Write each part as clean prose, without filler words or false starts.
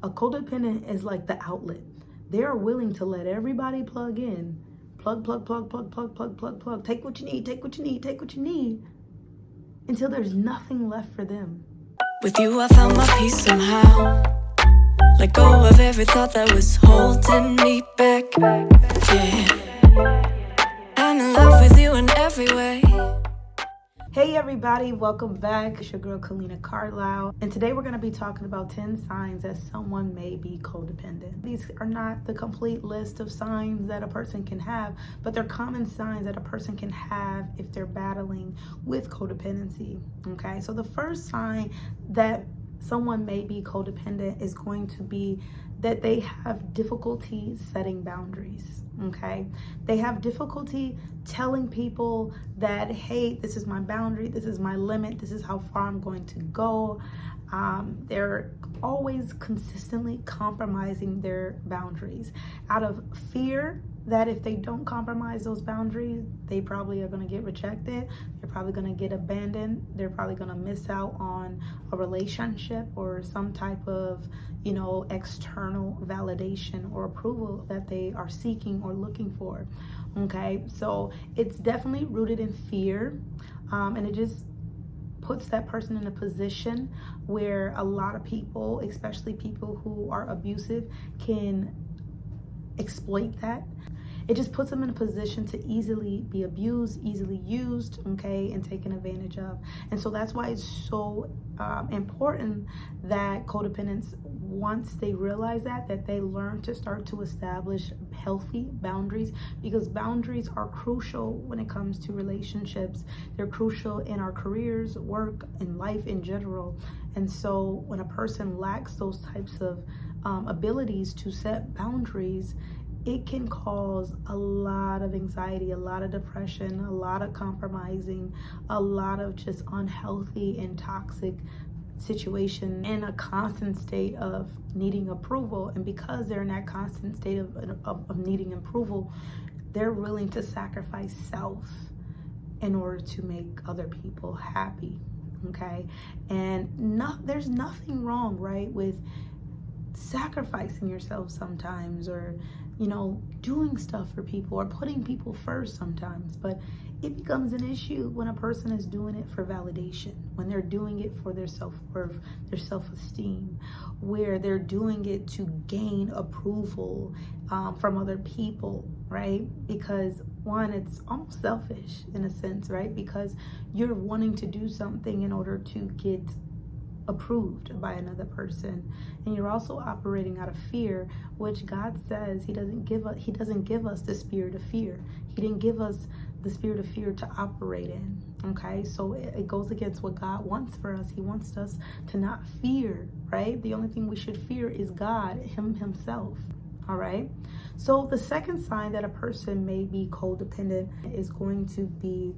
A codependent is like the outlet. They are willing to let everybody plug in. Plug, plug, plug, plug, plug, plug, plug, plug. Take what you need, take what you need, take what you need. Until there's nothing left for them. With you, I found my peace somehow. Let go of every thought that was holding me back. Yeah. I'm in love with you in every way. Hey everybody, welcome back. It's your girl Colleena Carlisle, and today we're going to be talking about 10 signs that someone may be codependent. These are not the complete list of signs that a person can have, but they're common signs that a person can have if they're battling with codependency. Okay, so the first sign that someone may be codependent is going to be that they have difficulty setting boundaries. Okay, they have difficulty telling people that, hey, this is my boundary, this is my limit, this is how far I'm going to go. They're always consistently compromising their boundaries out of fear that if they don't compromise those boundaries, they probably are going to get rejected. They're probably going to get abandoned. They're probably going to miss out on a relationship or some type of, external validation or approval that they are seeking or looking for. Okay, so it's definitely rooted in fear, and it just puts that person in a position where a lot of people, especially people who are abusive, can exploit that. It just puts them in a position to easily be abused, easily used, okay, and taken advantage of. And so that's why it's so important that codependents, once they realize that they learn to start to establish healthy boundaries, because boundaries are crucial when it comes to relationships. They're crucial in our careers, work, and life in general. And so when a person lacks those types of abilities to set boundaries, it can cause a lot of anxiety, a lot of depression, a lot of compromising, a lot of just unhealthy and toxic situation, in a constant state of needing approval. And because they're in that constant state of needing approval, they're willing to sacrifice self in order to make other people happy. Okay, and there's nothing wrong, right, with sacrificing yourself sometimes, or doing stuff for people or putting people first sometimes. But it becomes an issue when a person is doing it for validation, when they're doing it for their self-worth, their self-esteem, where they're doing it to gain approval from other people, right? Because one, it's almost selfish in a sense, right? Because you're wanting to do something in order to get approved by another person, and you're also operating out of fear, which God says he doesn't give us the spirit of fear. He didn't give us the spirit of fear to operate in. Okay, so it goes against what God wants for us. He wants us to not fear, right? The only thing we should fear is God, himself. All right, so the second sign that a person may be codependent is going to be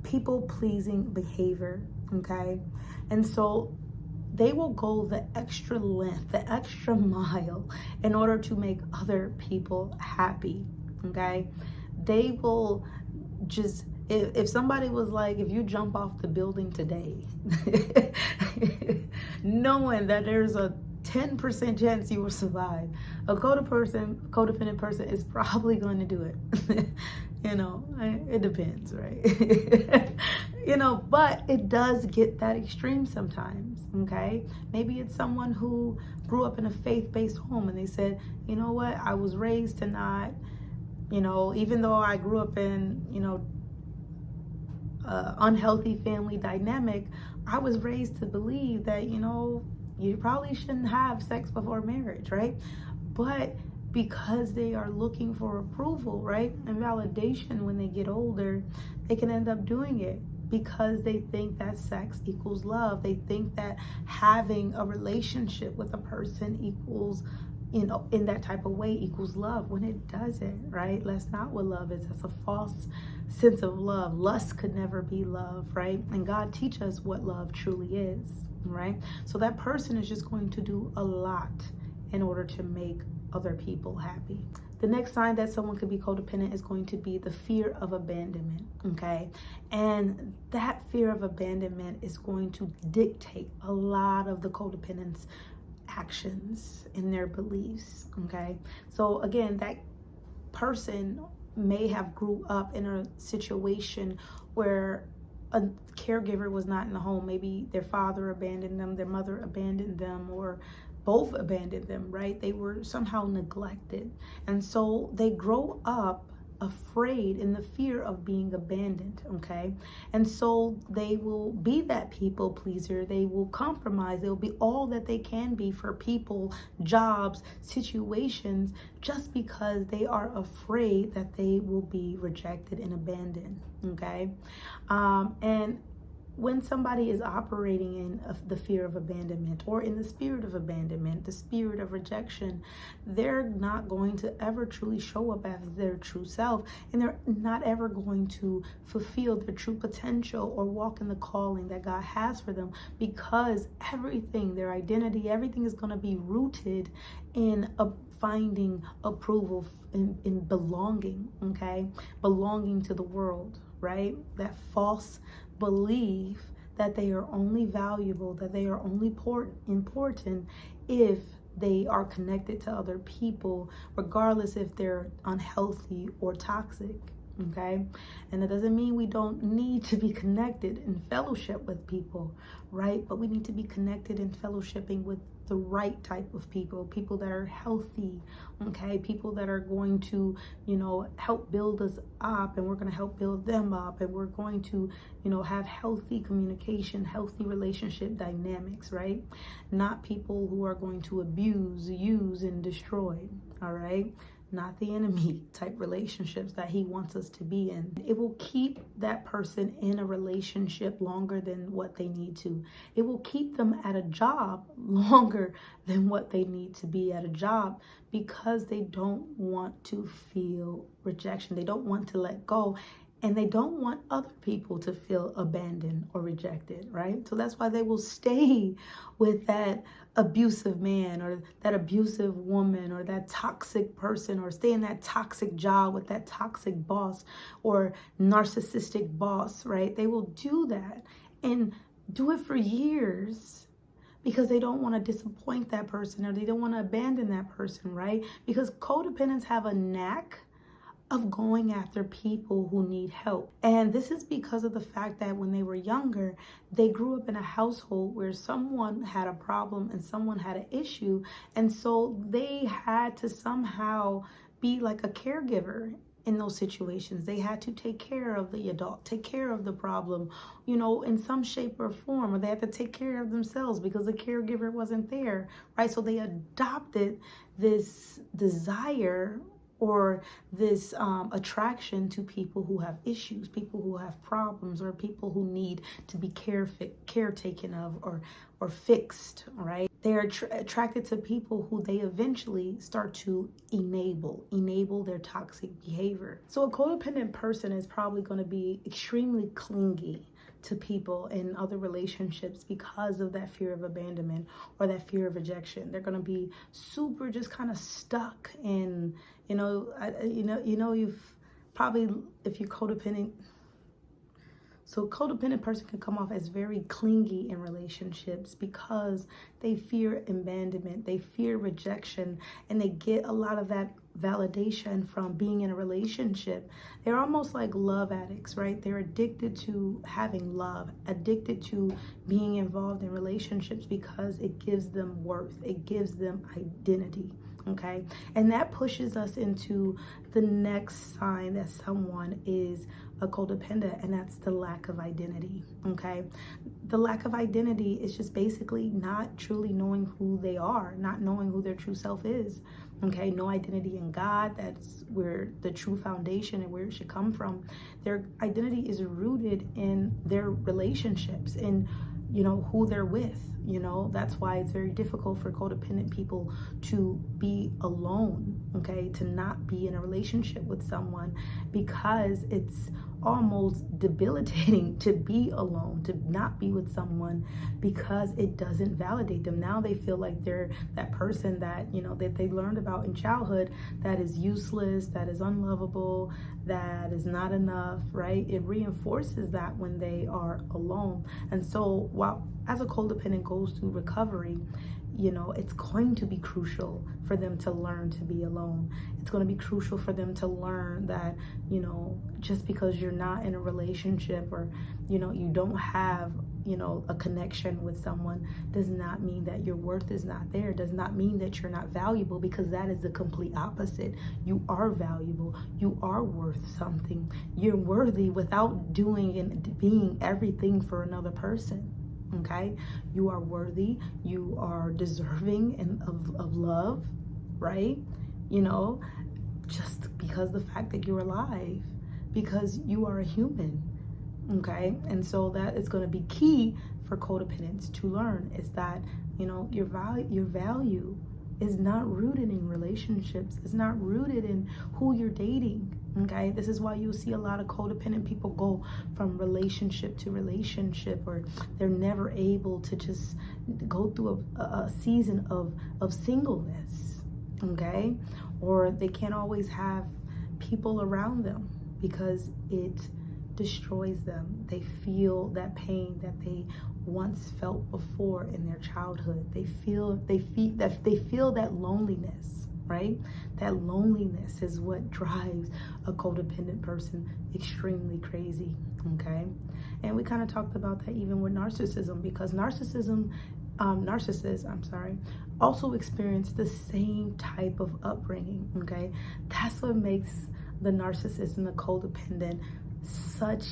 people-pleasing behavior. Okay, and so they will go the extra length, the extra mile in order to make other people happy, okay? They will just, if somebody was like, if you jump off the building today, knowing that there's a 10% chance you will survive, a codependent person is probably going to do it. It depends, right? But it does get that extreme sometimes, okay? Maybe it's someone who grew up in a faith-based home and they said, you know what, I was raised to not, even though I grew up in, unhealthy family dynamic, I was raised to believe that, you probably shouldn't have sex before marriage, right? But because they are looking for approval, right, and validation when they get older, they can end up doing it because they think that sex equals love. They think that having a relationship with a person equals, in that type of way, equals love, when it doesn't, right? That's not what love is. That's a false sense of love. Lust could never be love, right? And God teaches us what love truly is, right? So that person is just going to do a lot in order to make other people happy. The next sign that someone could be codependent is going to be the fear of abandonment, okay? And that fear of abandonment is going to dictate a lot of the codependence actions, in their beliefs, okay? So again, that person may have grew up in a situation where a caregiver was not in the home. Maybe their father abandoned them, their mother abandoned them, or both abandoned them, right? They were somehow neglected. And so they grow up afraid in the fear of being abandoned, okay? And so they will be that people pleaser. They will compromise. They'll be all that they can be for people, jobs, situations, just because they are afraid that they will be rejected and abandoned, okay? And when somebody is operating in the fear of abandonment or in the spirit of abandonment, the spirit of rejection, they're not going to ever truly show up as their true self, and they're not ever going to fulfill their true potential or walk in the calling that God has for them, because everything, their identity, everything is going to be rooted in finding approval, in belonging, okay? Belonging to the world, right? That false belief that they are only valuable, that they are only important if they are connected to other people, regardless if they're unhealthy or toxic, okay? And that doesn't mean we don't need to be connected in fellowship with people, right? But we need to be connected in fellowshipping with the right type of people, people that are healthy, okay? People that are going to, help build us up, and we're going to help build them up, and we're going to, have healthy communication, healthy relationship dynamics, right? Not people who are going to abuse, use, and destroy, all right? Not the enemy type relationships that he wants us to be in. It will keep that person in a relationship longer than what they need to. It will keep them at a job longer than what they need to be at a job, because they don't want to feel rejection. They don't want to let go. And they don't want other people to feel abandoned or rejected, right? So that's why they will stay with that abusive man or that abusive woman or that toxic person, or stay in that toxic job with that toxic boss or narcissistic boss, right? They will do that and do it for years, because they don't want to disappoint that person, or they don't want to abandon that person, right? Because codependents have a knack of going after people who need help. And this is because of the fact that when they were younger, they grew up in a household where someone had a problem and someone had an issue. And so they had to somehow be like a caregiver in those situations. They had to take care of the adult, take care of the problem, in some shape or form, or they had to take care of themselves because the caregiver wasn't there, right? So they adopted this desire or this attraction to people who have issues, people who have problems, or people who need to be caretaken of or fixed, right? They are attracted to people who they eventually start to enable their toxic behavior. So a codependent person is probably going to be extremely clingy to people in other relationships because of that fear of abandonment or that fear of rejection. They're going to be super just kind of stuck in, you've probably, if you're codependent. So a codependent person can come off as very clingy in relationships because they fear abandonment, they fear rejection, and they get a lot of that validation from being in a relationship. They're almost like love addicts, right? They're addicted to having love, addicted to being involved in relationships because it gives them worth, it gives them identity. Okay, and that pushes us into the next sign that someone is a codependent, and that's the lack of identity. Okay, the lack of identity is just basically not truly knowing who they are, not knowing who their true self is. Okay, no identity in God. That's where the true foundation and where it should come from. Their identity is rooted in their relationships and who they're with. That's why it's very difficult for codependent people to be alone, okay, to not be in a relationship with someone, because it's almost debilitating to be alone, to not be with someone, because it doesn't validate them. Now they feel like they're that person that, that they learned about in childhood that is useless, that is unlovable, that is not enough, right? It reinforces that when they are alone. And so while as a codependent goes through recovery, it's going to be crucial for them to learn to be alone. It's going to be crucial for them to learn that, just because you're not in a relationship or, you don't have, a connection with someone does not mean that your worth is not there. Does not mean that you're not valuable, because that is the complete opposite. You are valuable. You are worth something. You're worthy without doing and being everything for another person. Okay, you are worthy, you are deserving of love, right? Just because the fact that you're alive, because you are a human. Okay, and so that is going to be key for codependents to learn, is that your value is not rooted in relationships. It's not rooted in who you're dating. Okay, this is why you'll see a lot of codependent people go from relationship to relationship, or they're never able to just go through a season of singleness. Okay, or they can't always have people around them because it destroys them. They feel that pain that they once felt before in their childhood. They feel that loneliness, right? That loneliness is what drives a codependent person extremely crazy. Okay, and we kind of talked about that even with narcissism, because narcissists also experience the same type of upbringing. Okay, that's what makes the narcissist and the codependent such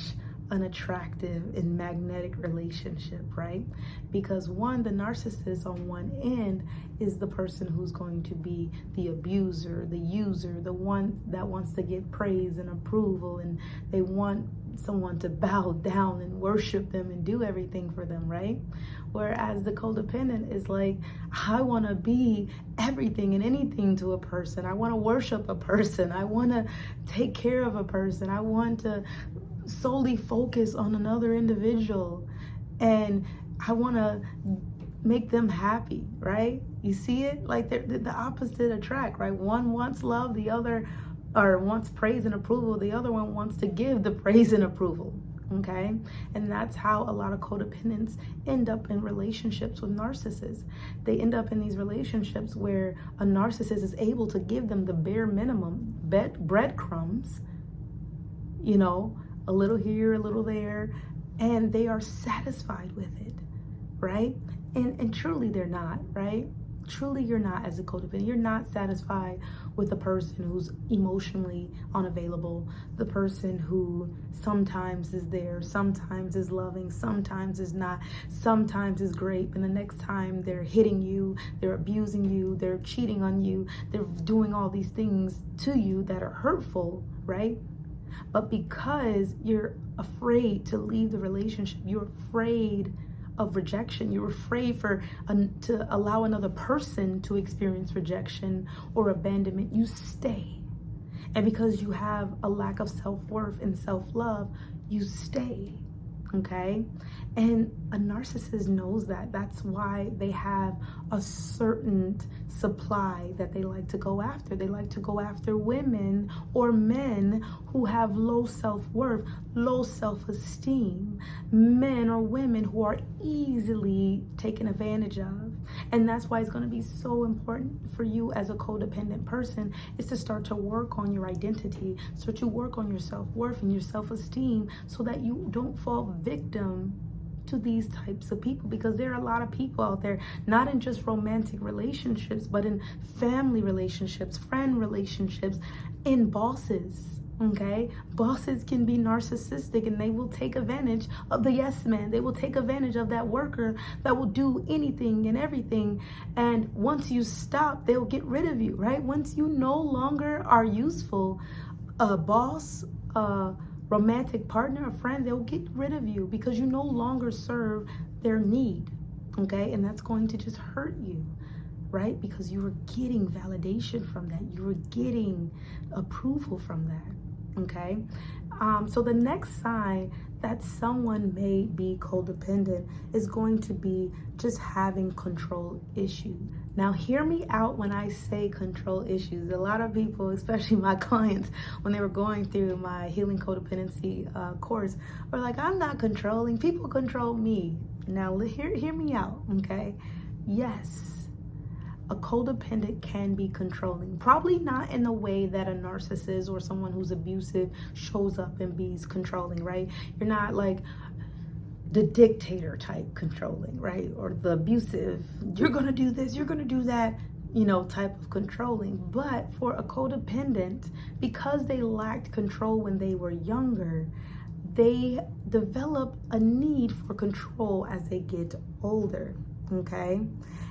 an attractive and magnetic relationship, right? Because one, the narcissist on one end is the person who's going to be the abuser, the user, the one that wants to get praise and approval, and they want someone to bow down and worship them and do everything for them, right? Whereas the codependent is like, I want to be everything and anything to a person. I want to worship a person. I want to take care of a person. I want to solely focus on another individual, and I want to make them happy, right? You see it? Like the opposite attract, right? One wants love, the other wants praise and approval. The other one wants to give the praise and approval. Okay, and that's how a lot of codependents end up in relationships with narcissists. They end up in these relationships where a narcissist is able to give them the bare minimum breadcrumbs, a little here, a little there, and they are satisfied with it, right? And truly they're not, right? Truly you're not, as a codependent. You're not satisfied with the person who's emotionally unavailable, the person who sometimes is there, sometimes is loving, sometimes is not, sometimes is great, and the next time they're hitting you, they're abusing you, they're cheating on you, they're doing all these things to you that are hurtful, right? But because you're afraid to leave the relationship, you're afraid of rejection, you're afraid to allow another person to experience rejection or abandonment, you stay. And because you have a lack of self-worth and self-love, you stay. Okay, and a narcissist knows that. That's why they have a certain supply that they like to go after. They like to go after women or men who have low self-worth, low self-esteem, men or women who are easily taken advantage of. And that's why it's going to be so important for you as a codependent person is to start to work on your identity, start to work on your self-worth and your self-esteem, so that you don't fall victim to these types of people. Because there are a lot of people out there, not in just romantic relationships, but in family relationships, friend relationships, in bosses. Okay, bosses can be narcissistic, and they will take advantage of the yes man. They will take advantage of that worker that will do anything and everything. And once you stop, they'll get rid of you, right? Once you no longer are useful, a boss, a romantic partner, a friend, they'll get rid of you because you no longer serve their need. Okay, and that's going to just hurt you, right? Because you were getting validation from that. You were getting approval from that. Okay, so the next sign that someone may be codependent is going to be just having control issues. Now, hear me out when I say control issues. A lot of people, especially my clients, when they were going through my Healing Codependency course, were like, I'm not controlling, people control me. Now, hear me out, okay? Yes, a codependent can be controlling. Probably not in the way that a narcissist or someone who's abusive shows up and be controlling, right? You're not like the dictator type controlling, right? Or the abusive, you're gonna do this, you're gonna do that, type of controlling. But for a codependent, because they lacked control when they were younger, they develop a need for control as they get older. Okay,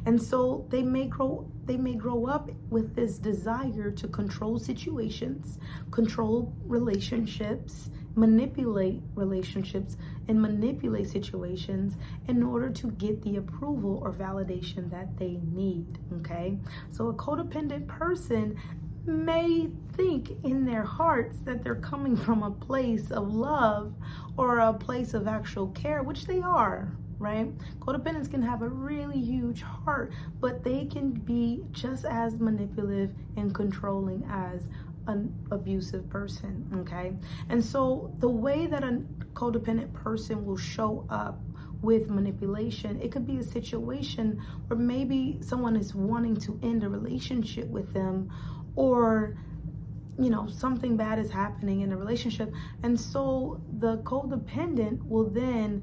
and so they may grow up with this desire to control situations, control relationships, manipulate relationships, and manipulate situations in order to get the approval or validation that they need. Okay, so a codependent person may think in their hearts that they're coming from a place of love or a place of actual care, which they are, right? Codependents can have a really huge heart, but they can be just as manipulative and controlling as an abusive person. Okay, and so the way that a codependent person will show up with manipulation, it could be a situation where maybe someone is wanting to end a relationship with them, or something bad is happening in a relationship, and so the codependent will then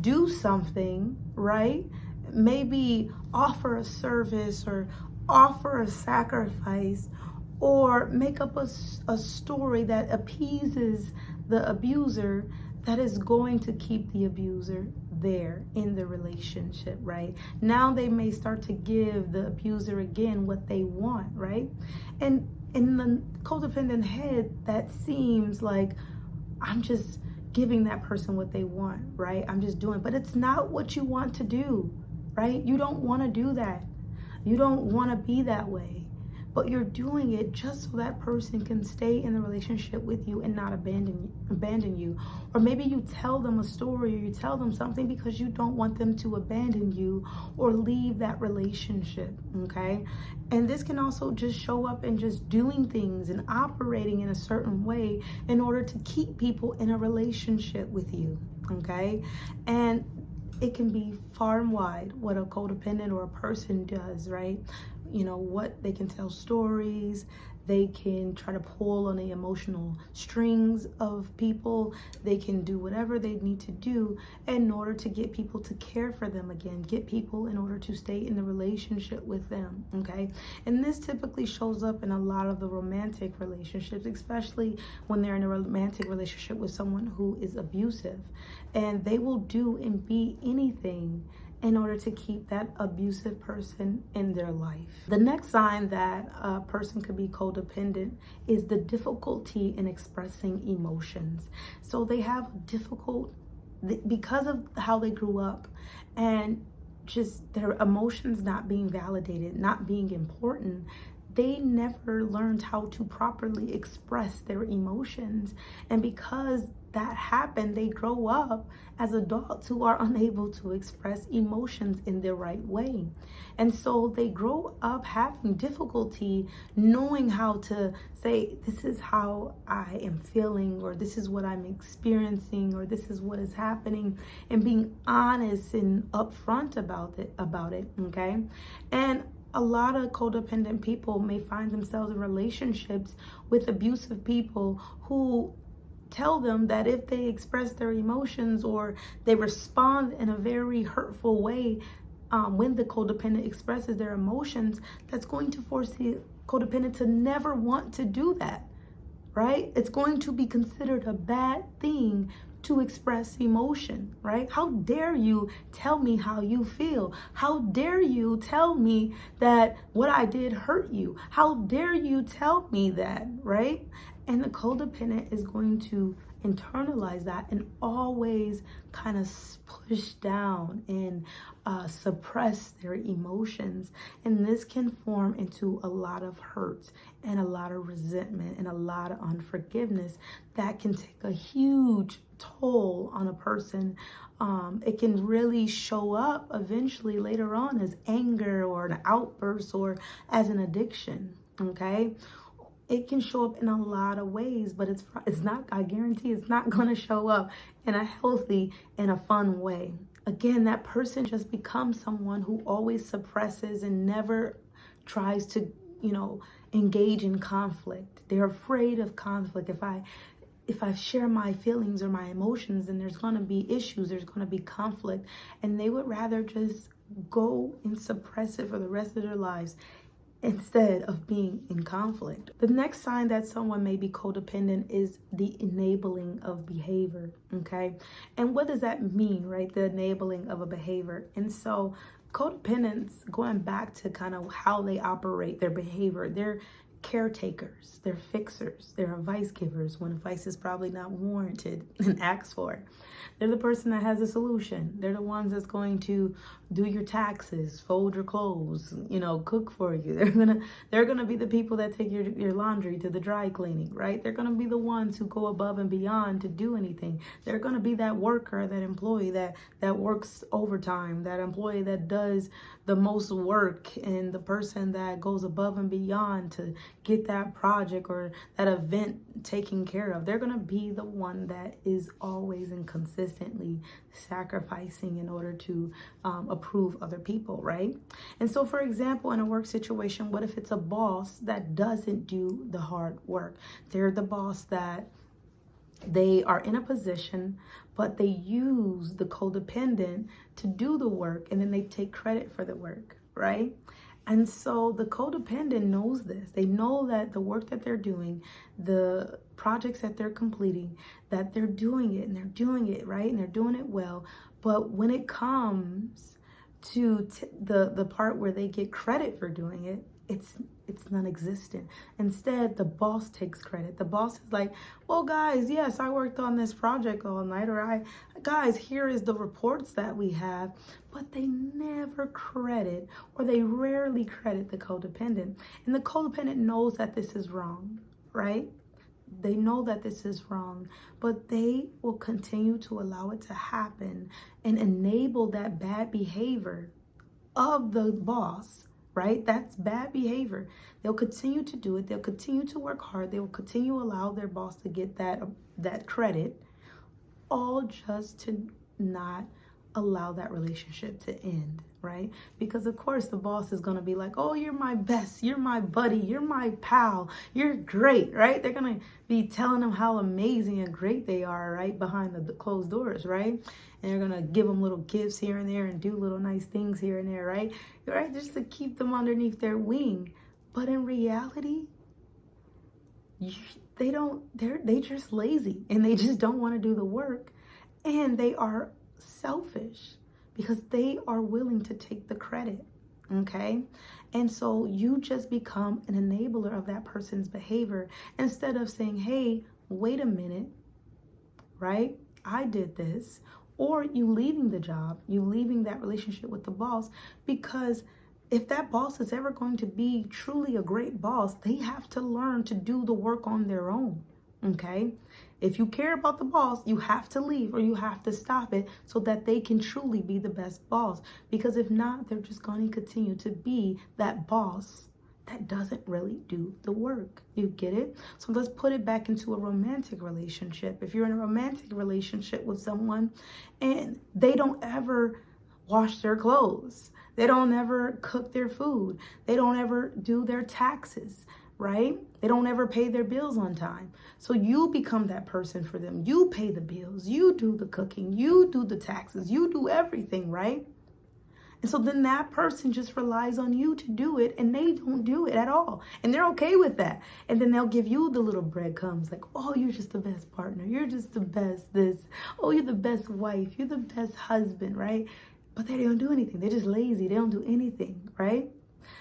do something, right? Maybe offer a service or offer a sacrifice, or make up a story that appeases the abuser, that is going to keep the abuser there in the relationship, right? Now they may start to give the abuser again what they want, right? And in the codependent head, that seems like, I'm just giving that person what they want, right? I'm just doing, but it's not what you want to do, right? You don't want to do that. You don't want to be that way, but you're doing it just so that person can stay in the relationship with you and not abandon you. Or maybe you tell them a story, or you tell them something because you don't want them to abandon you or leave that relationship. Okay, and this can also just show up in just doing things and operating in a certain way in order to keep people in a relationship with you. Okay, and it can be far and wide what a codependent or a person does, right? What they can tell stories, they can try to pull on the emotional strings of people, they can do whatever they need to do in order to get people to care for them again, get people in order to stay in the relationship with them. Okay, and this typically shows up in a lot of the romantic relationships, especially when they're in a romantic relationship with someone who is abusive, and they will do and be anything in order to keep that abusive person in their life. The next sign that a person could be codependent is the difficulty in expressing emotions. So they have because of how they grew up and just their emotions not being validated, not being important, they never learned how to properly express their emotions. And because that happened, they grow up as adults who are unable to express emotions in the right way. And so they grow up having difficulty knowing how to say, this is how I am feeling, or this is what I'm experiencing, or this is what is happening, and being honest and upfront about it, okay? And a lot of codependent people may find themselves in relationships with abusive people who tell them that if they express their emotions or they respond in a very hurtful way when the codependent expresses their emotions, that's going to force the codependent to never want to do that, right? It's going to be considered a bad thing to express emotion, right? How dare you tell me how you feel? How dare you tell me that what I did hurt you? How dare you tell me that, right? And the codependent is going to internalize that and always kind of push down and suppress their emotions. And this can form into a lot of hurt and a lot of resentment and a lot of unforgiveness that can take a huge toll on a person. It can really show up eventually later on as anger or an outburst or as an addiction, okay? It can show up in a lot of ways, but it's not, I guarantee it's not going to show up in a healthy and a fun way. Again, that person just becomes someone who always suppresses and never tries to, engage in conflict. They're afraid of conflict. If I share my feelings or my emotions, then there's going to be issues, there's going to be conflict, and they would rather just go and suppress it for the rest of their lives instead of being in conflict. The next sign that someone may be codependent is the enabling of behavior, okay? And what does that mean, right? The enabling of a behavior. And so codependents, going back to kind of how they operate, their behavior, they're caretakers, they're fixers, they're advice givers when advice is probably not warranted and asked for. They're the person that has a solution. They're the ones that's going to do your taxes, fold your clothes, cook for you. They're gonna be the people that take your laundry to the dry cleaning, right? They're gonna be the ones who go above and beyond to do anything. They're gonna be that worker, that employee that works overtime, that employee that does the most work, and the person that goes above and beyond to get that project or that event taken care of. They're gonna be the one that is always and consistently sacrificing in order to approve other people, right? And so, for example, in a work situation, what if it's a boss that doesn't do the hard work? They're the boss that they are in a position, but they use the codependent to do the work, and then they take credit for the work, right? And so the codependent knows this. They know that the work that they're doing, the projects that they're completing, that they're doing it, and they're doing it right, and they're doing it well. But when it comes to the part where they get credit for doing it, it's non-existent. Instead, the boss takes credit. The boss is like, well, guys, yes, I worked on this project all night, or guys, here is the reports that we have. But they never credit, or they rarely credit, the codependent. And the codependent knows that this is wrong, right? They know that this is wrong, but they will continue to allow it to happen and enable that bad behavior of the boss, right? That's bad behavior. They'll continue to do it. They'll continue to work hard. They will continue to allow their boss to get that credit, all just to not allow that relationship to end, right? Because of course the boss is going to be like, oh, you're my best, you're my buddy, you're my pal, you're great, right? They're going to be telling them how amazing and great they are, right, behind the closed doors, right? And they're going to give them little gifts here and there and do little nice things here and there, right? Just to keep them underneath their wing. But in reality, they're just lazy, and they just don't want to do the work, and they are selfish because they are willing to take the credit, okay? And so you just become an enabler of that person's behavior instead of saying, hey, wait a minute, right? I did this. Or you leaving the job, you leaving that relationship with the boss, because if that boss is ever going to be truly a great boss, they have to learn to do the work on their own, okay? If you care about the boss, you have to leave, or you have to stop it so that they can truly be the best boss. Because if not, they're just going to continue to be that boss that doesn't really do the work. You get it? So let's put it back into a romantic relationship. If you're in a romantic relationship with someone and they don't ever wash their clothes, they don't ever cook their food, they don't ever do their taxes, right? They don't ever pay their bills on time. So you become that person for them. You pay the bills, you do the cooking, you do the taxes, you do everything, right? And so then that person just relies on you to do it, and they don't do it at all. And they're okay with that. And then they'll give you the little breadcrumbs like, oh, you're just the best partner. You're just the best this. Oh, you're the best wife. You're the best husband, right? But they don't do anything. They're just lazy. They don't do anything, right?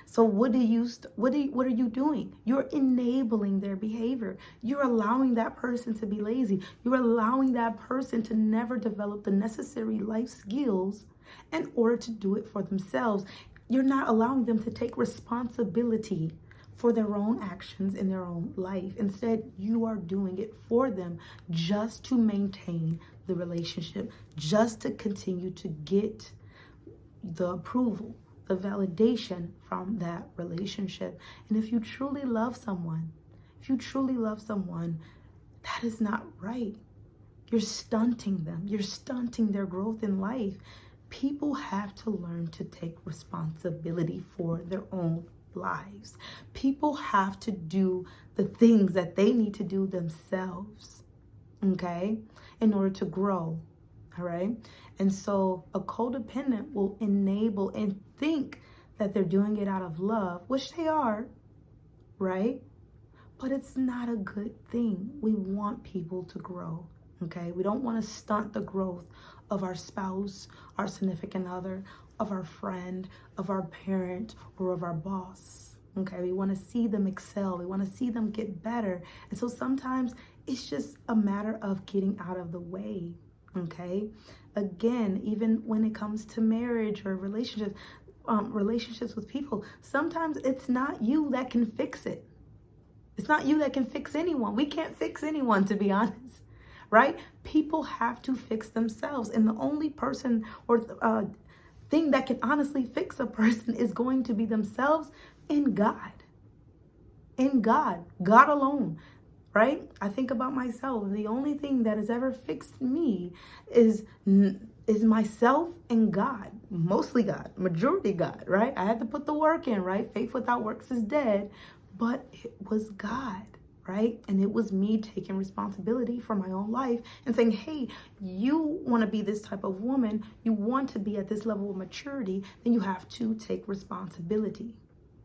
So what are you doing? You're enabling their behavior. You're allowing that person to be lazy. You're allowing that person to never develop the necessary life skills in order to do it for themselves. You're not allowing them to take responsibility for their own actions in their own life. Instead, you are doing it for them just to maintain the relationship, just to continue to get the approval, the validation from that relationship. And if you truly love someone, that is not right. You're stunting them. You're stunting their growth in life. People have to learn to take responsibility for their own lives. People have to do the things that they need to do themselves, okay, in order to grow, all right? And so a codependent will enable and think that they're doing it out of love, which they are, right? But it's not a good thing. We want people to grow, okay? We don't want to stunt the growth of our spouse, our significant other, of our friend, of our parent, or of our boss, okay? We want to see them excel. We want to see them get better. And so sometimes it's just a matter of getting out of the way, okay? Again, even when it comes to marriage or relationships with people, sometimes it's not you that can fix it. It's not you that can fix anyone. We can't fix anyone, to be honest, right? People have to fix themselves. And the only person or thing that can honestly fix a person is going to be themselves and God. In God. God alone, right? I think about myself. The only thing that has ever fixed me is myself and God. Mostly God. Majority God, right? I had to put the work in, right? Faith without works is dead. But it was God, right? And it was me taking responsibility for my own life and saying, hey, you want to be this type of woman, you want to be at this level of maturity, then you have to take responsibility,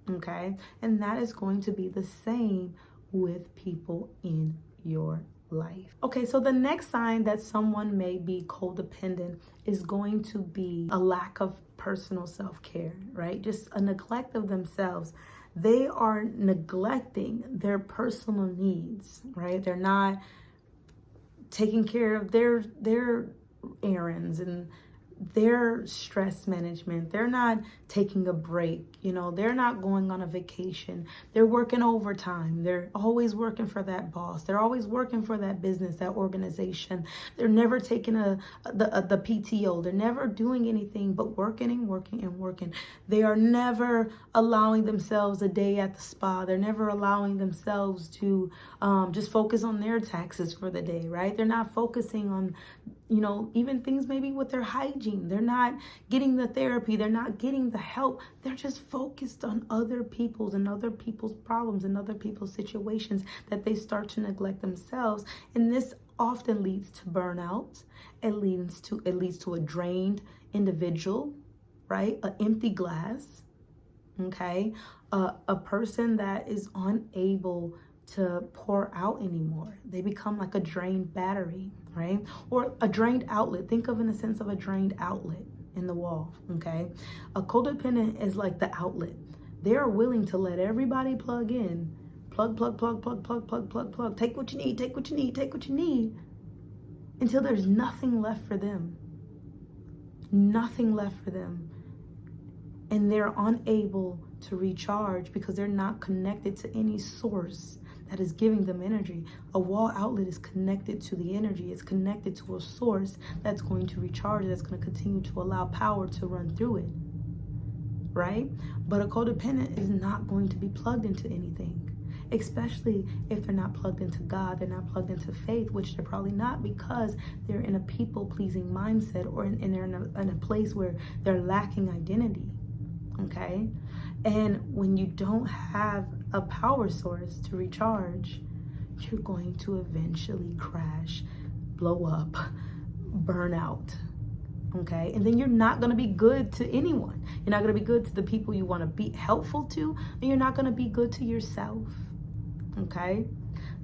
okay? And that is going to be the same with people in your life. Okay, so the next sign that someone may be codependent is going to be a lack of personal self-care, right? Just a neglect of themselves. They are neglecting their personal needs, right? They're not taking care of their errands and their stress management. They're not taking a break, they're not going on a vacation. They're working overtime. They're always working for that boss. They're always working for that business, that organization. They're never taking the PTO. They're never doing anything but working and working and working. They are never allowing themselves a day at the spa. They're never allowing themselves to just focus on their taxes for the day, right? They're not focusing on even things maybe with their hygiene. They're not getting the therapy. They're not getting the help. They're just focused on other people's problems and other people's situations that they start to neglect themselves. And this often leads to burnout. It leads to a drained individual, right? An empty glass, okay? A person that is unable to pour out anymore. They become like a drained battery, right? Or a drained outlet. Think of in a sense of a drained outlet in the wall, okay? A codependent is like the outlet. They are willing to let everybody plug in. Plug. Take what you need, until there's nothing left for them. Nothing left for them. And they're unable to recharge because they're not connected to any source that is giving them energy. A wall outlet is connected to the energy. It's connected to a source that's going to recharge, that's going to continue to allow power to run through it, right? But a codependent is not going to be plugged into anything, especially if they're not plugged into God, they're not plugged into faith, which they're probably not because they're in a people-pleasing mindset or they're in a place where they're lacking identity, okay? And when you don't have a power source to recharge, you're going to eventually crash, blow up, burn out, okay? And then you're not going to be good to anyone. You're not going to be good to the people you want to be helpful to, and you're not going to be good to yourself, okay?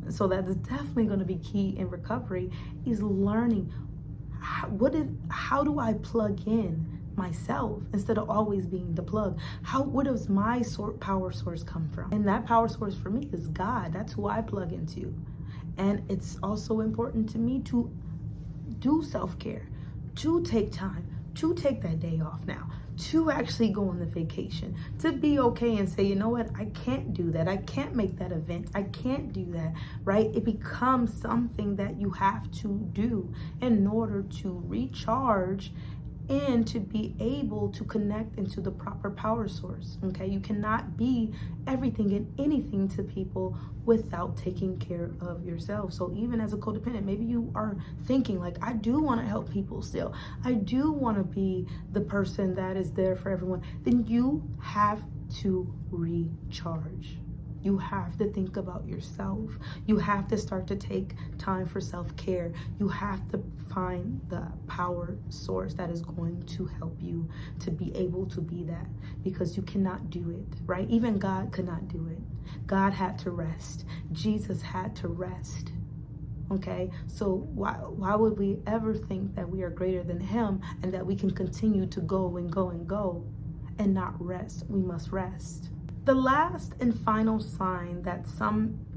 So that is definitely going to be key in recovery, is learning how do I plug in myself instead of always being the plug. Where does my power source come from? And that power source for me is God. That's who I plug into. And it's also important to me to do self-care, to take time, to take that day off now, to actually go on the vacation, to be okay and say, you know what, I can't do that. I can't make that event. I can't do that, right? It becomes something that you have to do in order to recharge and to be able to connect into the proper power source, okay? You cannot be everything and anything to people without taking care of yourself. So even as a codependent, maybe you are thinking like, I do want to help people still. I do want to be the person that is there for everyone. Then you have to recharge. You have to think about yourself. You have to start to take time for self-care. You have to find the power source that is going to help you to be able to be that, because you cannot do it, right? Even God could not do it. God had to rest. Jesus had to rest. Okay, so why would we ever think that we are greater than him and that we can continue to go and go and go and not rest? We must rest. The last and final sign that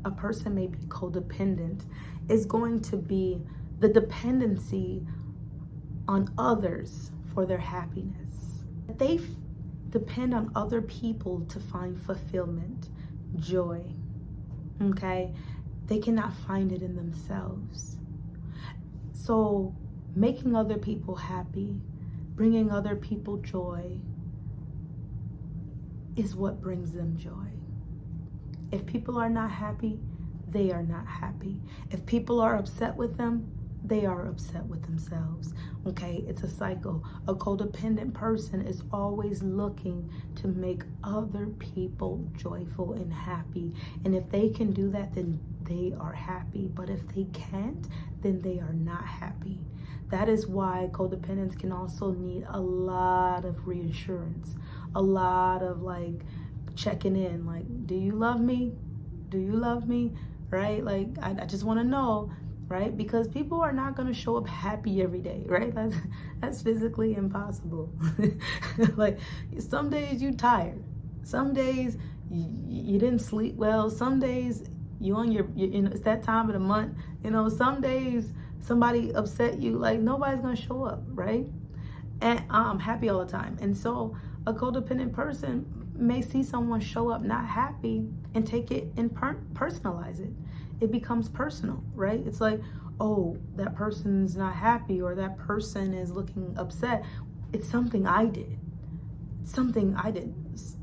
a person may be codependent is going to be the dependency on others for their happiness. They depend on other people to find fulfillment, joy, okay? They cannot find it in themselves. So making other people happy, bringing other people joy, is what brings them joy. If people are not happy, they are not happy. If people are upset with them, they are upset with themselves. Okay, it's a cycle. A codependent person is always looking to make other people joyful and happy. And if they can do that, then they are happy. But if they can't, then they are not happy. That is why codependents can also need a lot of reassurance, a lot of like checking in, like, do you love me? Do you love me? Right? Like, I just want to know, right? Because people are not going to show up happy every day, right? That's physically impossible. Like, some days you tired, some days you didn't sleep well, some days you on your you know, it's that time of the month, some days somebody upset you, like nobody's gonna show up, right? And I'm happy all the time. And so a codependent person may see someone show up not happy and take it and personalize it. It becomes personal, right? It's like, oh, that person's not happy, or that person is looking upset. It's something I did. Something I did.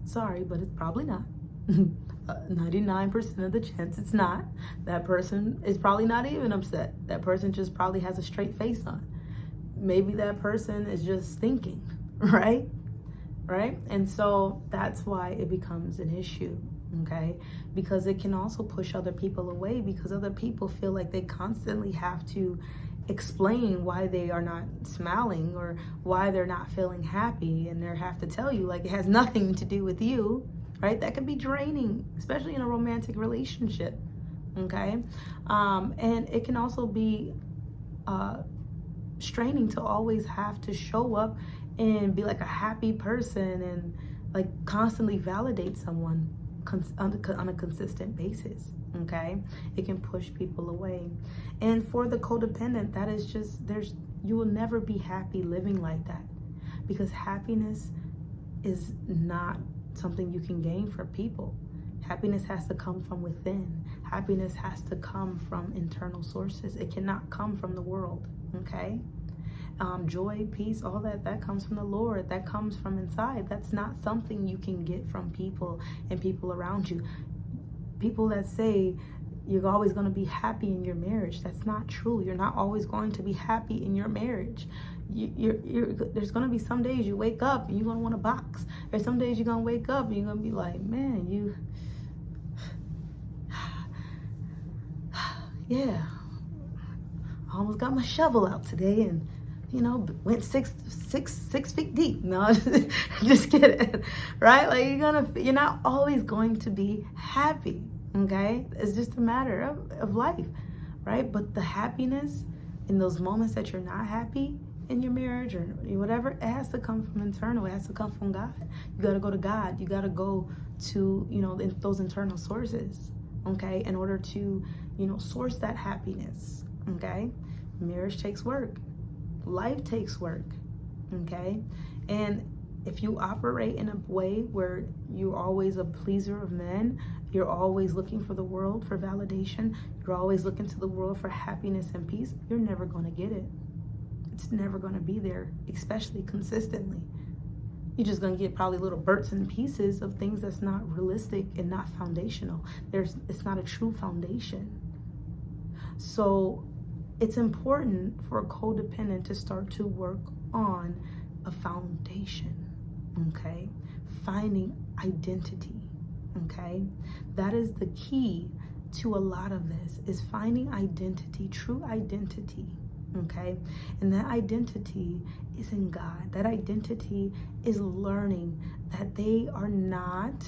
Sorry, but it's probably not. 99% of the chance it's not. That person is probably not even upset. That person just probably has a straight face on. Maybe that person is just thinking, right? And so that's why it becomes an issue, okay? Because it can also push other people away, because other people feel like they constantly have to explain why they are not smiling or why they're not feeling happy, and they have to tell you like it has nothing to do with you, right? That can be draining, especially in a romantic relationship, okay? And it can also be straining to always have to show up and be like a happy person and like constantly validate someone on a consistent basis, okay? It can push people away. And for the codependent, that is just, you will never be happy living like that, because happiness is not something you can gain from people. Happiness has to come from within. Happiness has to come from internal sources. It cannot come from the world, okay? Joy, peace, all that comes from the Lord. That comes from inside. That's not something you can get from people and people around you. People that say you're always going to be happy in your marriage, that's not true. You're not always going to be happy in your marriage. There's going to be some days you wake up and you're going to want a box. There's some days you're going to wake up and you're going to be like, man, yeah, I almost got my shovel out today and went six feet deep. No, just kidding, right? Like you're not always going to be happy, okay? It's just a matter of life, right? But the happiness in those moments that you're not happy in your marriage or whatever, it has to come from internal. It has to come from God. You got to go to God. You got to go to, those internal sources, okay? In order to, source that happiness, okay? Marriage takes work. Life takes work, okay? And if you operate in a way where you're always a pleaser of men, you're always looking for the world for validation, you're always looking to the world for happiness and peace, you're never going to get it. It's never going to be there, especially consistently. You're just going to get probably little bursts and pieces of things that's not realistic and not foundational. It's not a true foundation. So it's important for a codependent to start to work on a foundation, okay? Finding identity, okay? That is the key to a lot of this, is finding identity, true identity, okay? And that identity is in God. That identity is learning that they are not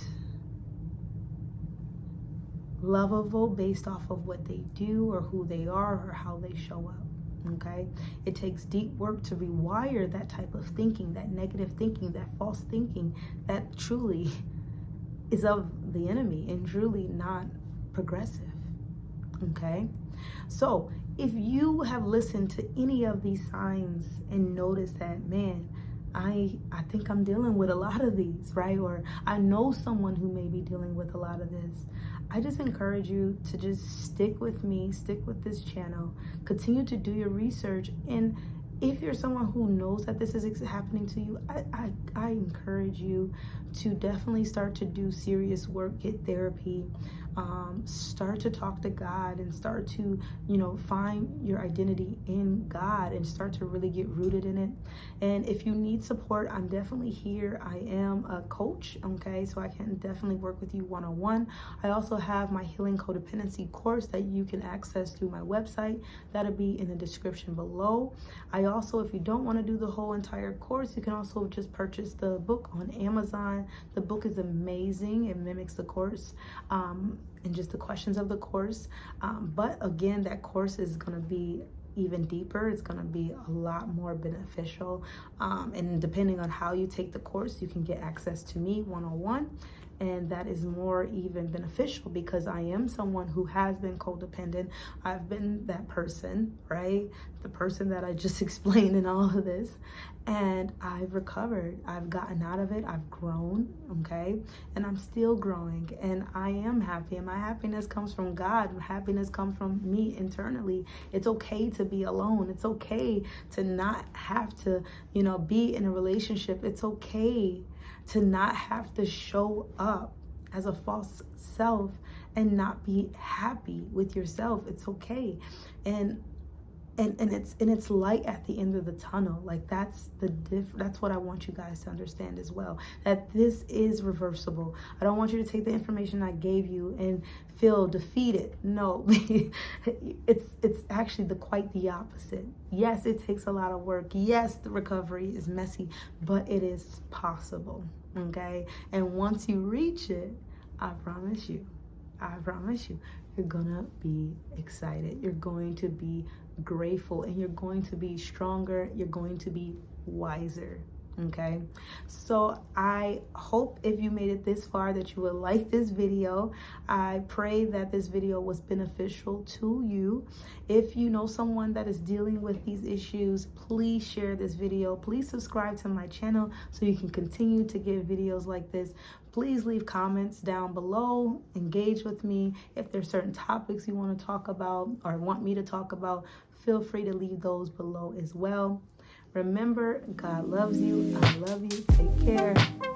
lovable based off of what they do or who they are or how they show up, okay? It takes deep work to rewire that type of thinking, that negative thinking, that false thinking that truly is of the enemy and truly not progressive, okay? So if you have listened to any of these signs and noticed that, man, I think I'm dealing with a lot of these, right? Or I know someone who may be dealing with a lot of this, I just encourage you to just stick with me, stick with this channel, continue to do your research. And if you're someone who knows that this is happening to you, I encourage you to definitely start to do serious work, get therapy, start to talk to God, and start to, find your identity in God and start to really get rooted in it. And if you need support, I'm definitely here. I am a coach, okay? So I can definitely work with you one-on-one. I also have my Healing Codependency course that you can access through my website. That'll be in the description below. I also, if you don't want to do the whole entire course, you can also just purchase the book on Amazon. The book is amazing. It mimics the course and just the questions of the course. But again, that course is going to be even deeper. It's going to be a lot more beneficial. And depending on how you take the course, you can get access to me one-on-one. And that is more even beneficial because I am someone who has been codependent. I've been that person, right? The person that I just explained in all of this. And I've recovered. I've gotten out of it. I've grown, okay? And I'm still growing. And I am happy. And my happiness comes from God. Happiness comes from me internally. It's okay to be alone. It's okay to not have to, be in a relationship. It's okay to not have to show up as a false self and not be happy with yourself. It's okay. And it's light at the end of the tunnel. Like that's what I want you guys to understand as well, that this is reversible. I don't want you to take the information I gave you and feel defeated. No, it's actually quite the opposite. Yes, it takes a lot of work. Yes, the recovery is messy, but it is possible, okay? And once you reach it, I promise you, you're gonna be excited. You're going to be grateful, and you're going to be stronger. You're going to be wiser, okay? So I hope if you made it this far that you would like this video. I pray that this video was beneficial to you. If you know someone that is dealing with these issues, please share this video. Please subscribe to my channel so you can continue to get videos like this. Please leave comments down below. Engage with me. If there's certain topics you want to talk about or want me to talk about, feel free to leave those below as well. Remember, God loves you. I love you. Take care.